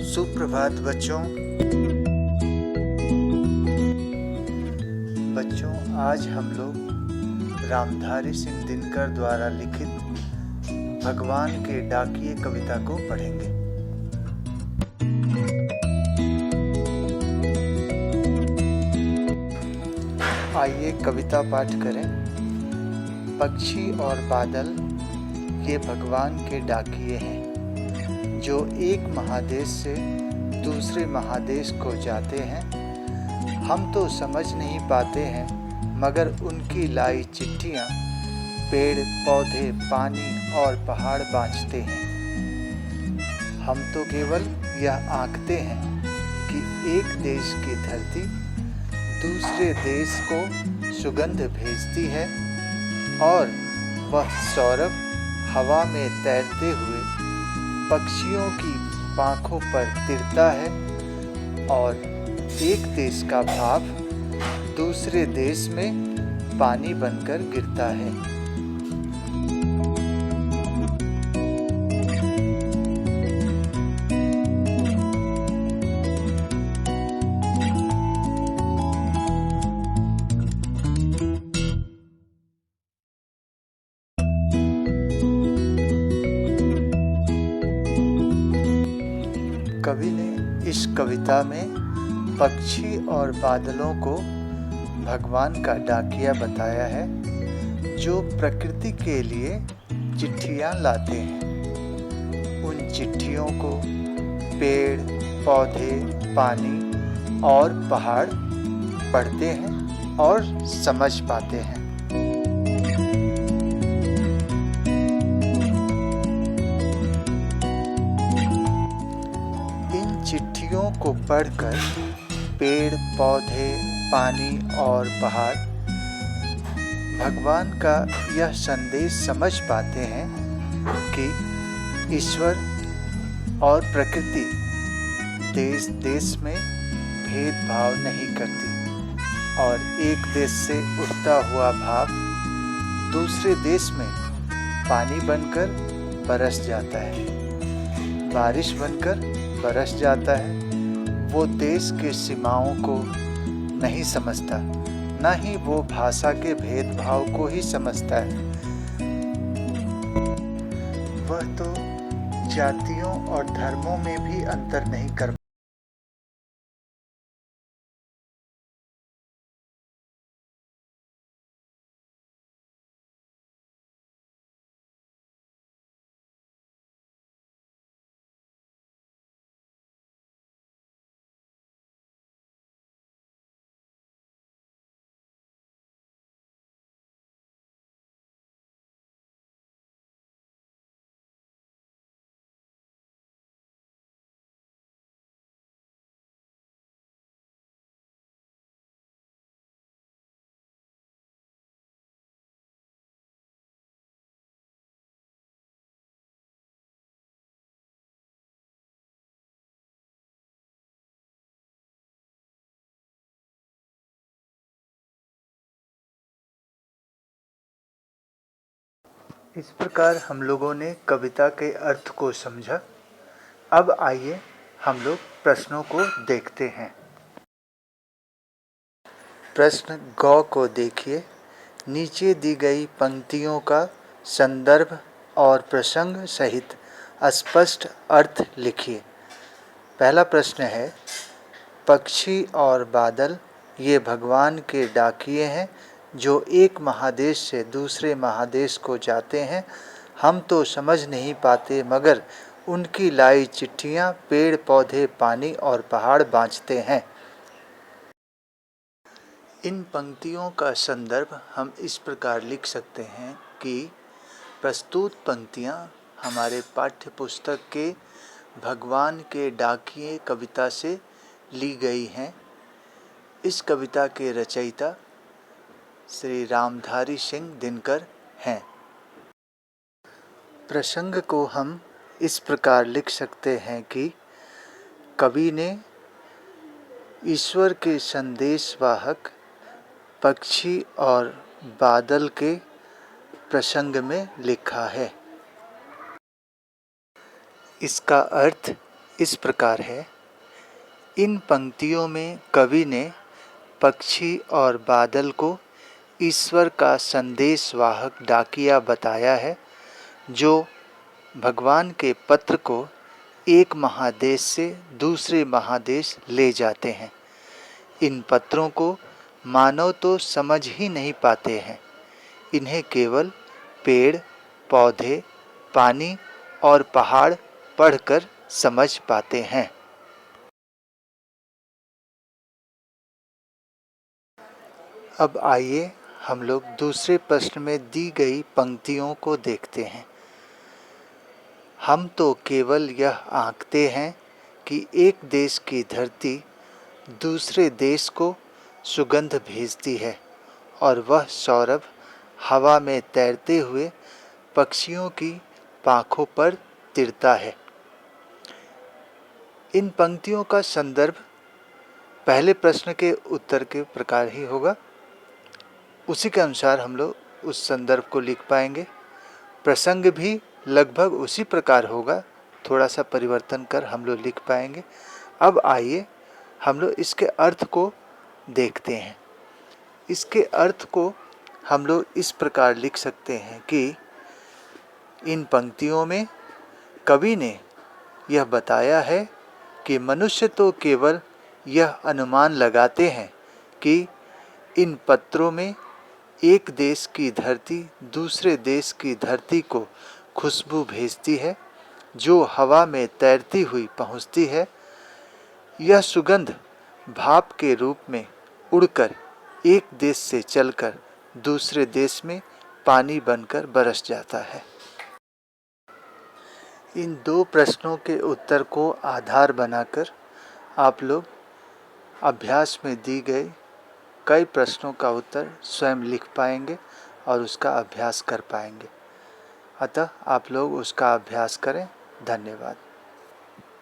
सुप्रभात बच्चों। आज हम लोग रामधारी सिंह दिनकर द्वारा लिखित भगवान के डाकिए कविता को पढ़ेंगे। आइए कविता पाठ करें। पक्षी और बादल ये भगवान के डाकिए हैं जो एक महादेश से दूसरे महादेश को जाते हैं। हम तो समझ नहीं पाते हैं मगर उनकी लाई चिट्ठियाँ पेड़ पौधे पानी और पहाड़ बाँचते हैं। हम तो केवल यह आंकते हैं कि एक देश की धरती दूसरे देश को सुगंध भेजती है और वह सौरभ हवा में तैरते हुए पक्षियों की पाँखों पर तिरता है और एक देश का भाव दूसरे देश में पानी बनकर गिरता है। कवि ने इस कविता में पक्षी और बादलों को भगवान का डाकिया बताया है जो प्रकृति के लिए चिट्ठियाँ लाते हैं। उन चिट्ठियों को पेड़ पौधे पानी और पहाड़ पढ़ते हैं और समझ पाते हैं। चिट्ठियों को पढ़कर पेड़ पौधे पानी और पहाड़ भगवान का यह संदेश समझ पाते हैं कि ईश्वर और प्रकृति देश देश में भेदभाव नहीं करती और एक देश से उठता हुआ भाव दूसरे देश में पानी बनकर बरस जाता है, बारिश बनकर बरस जाता है। वो देश के सीमाओं को नहीं समझता, न ही वो भाषा के भेदभाव को ही समझता है। वह तो जातियों और धर्मों में भी अंतर नहीं कर इस प्रकार हम लोगों ने कविता के अर्थ को समझा। अब आइए हम लोग प्रश्नों को देखते हैं। प्रश्न गौ को देखिए। नीचे दी गई पंक्तियों का संदर्भ और प्रसंग सहित स्पष्ट अर्थ लिखिए। पहला प्रश्न है, पक्षी और बादल ये भगवान के डाकिए हैं जो एक महादेश से दूसरे महादेश को जाते हैं। हम तो समझ नहीं पाते मगर उनकी लाई चिट्ठियाँ पेड़ पौधे पानी और पहाड़ बाँचते हैं। इन पंक्तियों का संदर्भ हम इस प्रकार लिख सकते हैं कि प्रस्तुत पंक्तियाँ हमारे पाठ्य पुस्तक के भगवान के डाकिए कविता से ली गई हैं। इस कविता के रचयिता श्री रामधारी सिंह दिनकर हैं। प्रसंग को हम इस प्रकार लिख सकते हैं कि कवि ने ईश्वर के संदेशवाहक पक्षी और बादल के प्रसंग में लिखा है। इसका अर्थ इस प्रकार है। इन पंक्तियों में कवि ने पक्षी और बादल को ईश्वर का संदेशवाहक डाकिया बताया है, जो भगवान के पत्र को एक महादेश से दूसरे महादेश ले जाते हैं। इन पत्रों को मानव तो समझ ही नहीं पाते हैं। इन्हें केवल पेड़, पौधे, पानी और पहाड़ पढ़कर समझ पाते हैं। अब आइए हम लोग दूसरे प्रश्न में दी गई पंक्तियों को देखते हैं। हम तो केवल यह आंकते हैं कि एक देश की धरती दूसरे देश को सुगंध भेजती है और वह सौरभ हवा में तैरते हुए पक्षियों की पाखों पर तिरता है। इन पंक्तियों का संदर्भ पहले प्रश्न के उत्तर के प्रकार ही होगा। उसी के अनुसार हम लोग उस संदर्भ को लिख पाएंगे। प्रसंग भी लगभग उसी प्रकार होगा, थोड़ा सा परिवर्तन कर हम लोग लिख पाएंगे। अब आइए हम लोग इसके अर्थ को देखते हैं। इसके अर्थ को हम लोग इस प्रकार लिख सकते हैं कि इन पंक्तियों में कवि ने यह बताया है कि मनुष्य तो केवल यह अनुमान लगाते हैं कि इन पत्रों में एक देश की धरती दूसरे देश की धरती को खुशबू भेजती है, जो हवा में तैरती हुई पहुँचती है। यह सुगंध भाप के रूप में उड़कर एक देश से चलकर दूसरे देश में पानी बनकर बरस जाता है। इन दो प्रश्नों के उत्तर को आधार बनाकर आप लोग अभ्यास में दी गई कई प्रश्नों का उत्तर स्वयं लिख पाएंगे और उसका अभ्यास कर पाएंगे। अतः आप लोग उसका अभ्यास करें। धन्यवाद।